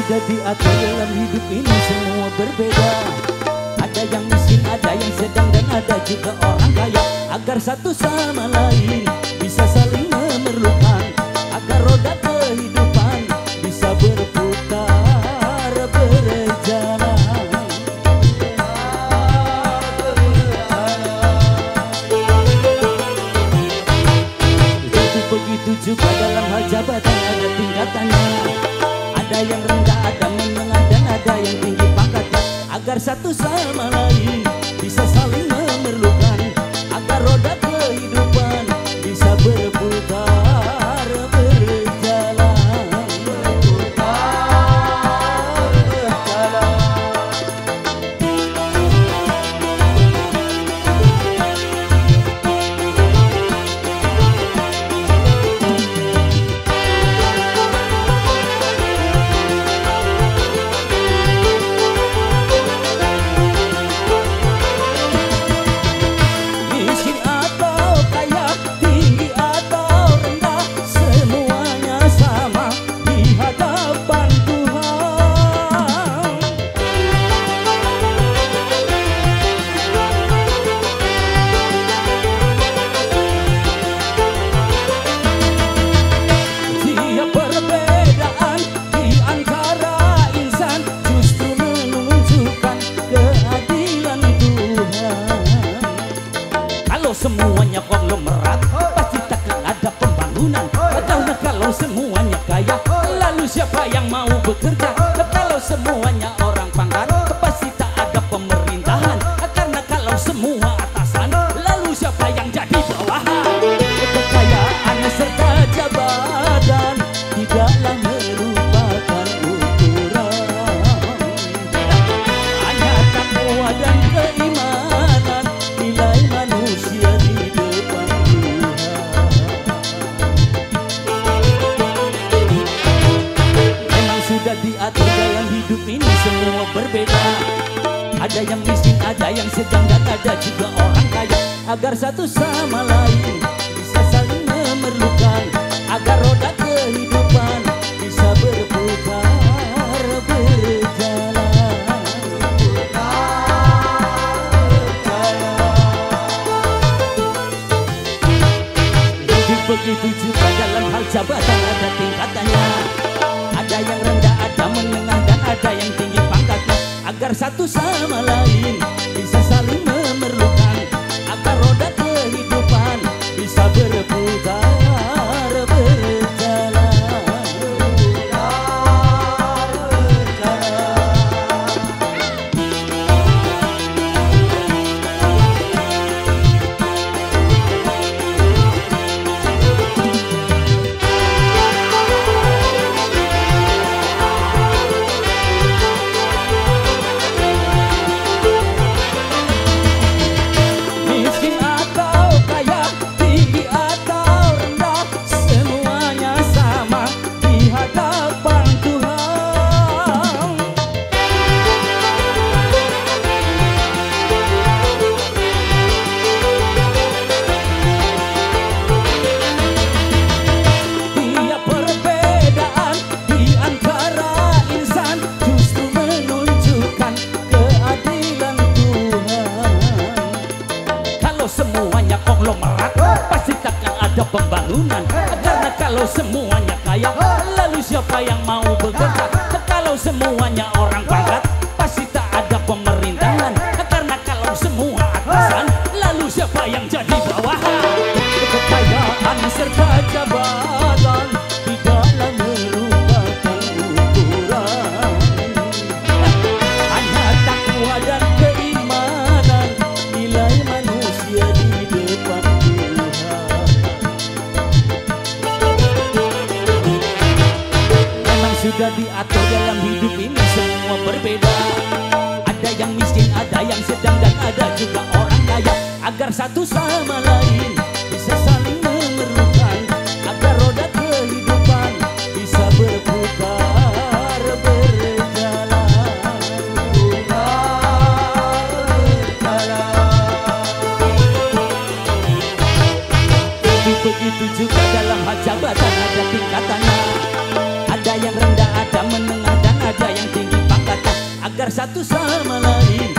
sudah diatur dalam hidup ini semua berbeda. Ada yang miskin, ada yang sedang, dan ada juga orang kaya. Agar satu sama lain bisa saling memerlukan, agar roda kehidupan bisa berputar berjalan. Begitu juga dalam hal jabatan ada tingkatannya. Ada yang rendah, ada menengah, dan ada yang tinggi pangkatnya. Agar satu sama lain bisa saling memerlukan, agar roda kehidupan bisa berputar berjalan. Semuanya konglomerat pasti takkan ada pembangunan. Karena kalau semuanya kaya, lalu siapa yang mau bekerja? Kalau semuanya orang pangkat, pasti tak ada pemerintahan. Karena kalau semua atasan, lalu siapa yang jadi bawahan? Kekayaan serta jabatan tidaklah merupakan ukuran. Hanya takwa dan keimanan nilai manusia di depan Tuhan. Memang sudah diatur dalam hidup ini semua berbeda. Ada yang miskin, ada yang sedang, dan ada juga orang kaya. Agar satu sama lain bisa saling memerlukan, agar roda kehidupan bisa berputar berjalan. Begitu juga dalam hal jabatan ada tingkatannya. Ada yang rendah, ada menengah, dan ada yang tinggi pangkatnya. Agar satu sama lain bisa saling memerlukan, agar roda kehidupan bisa berputar berjalan. Semuanya konglomerat pasti takkan ada pembangunan. Karena kalau semuanya kaya, lalu siapa yang mau bekerja? Kalau semuanya orang pangkat, pasti tak ada pemerintahan. Karena kalau semua atasan, lalu siapa yang jadi bawahan? Kekayaan serta jabatan tidaklah merupakan ukuran. Hanya takwa dan keimanan nilai manusia di depan Tuhan. Memang sudah diatur dalam hidup ini semua berbeda. Ada yang miskin, ada yang sedang, dan ada juga orang kaya. Agar satu sama lain bisa saling memerlukan, agar roda kehidupan bisa berputar berjalan. Begitu juga dalam hal jabatan ada tingkatannya. Ada yang rendah, ada menengah, dan ada satu sama lain.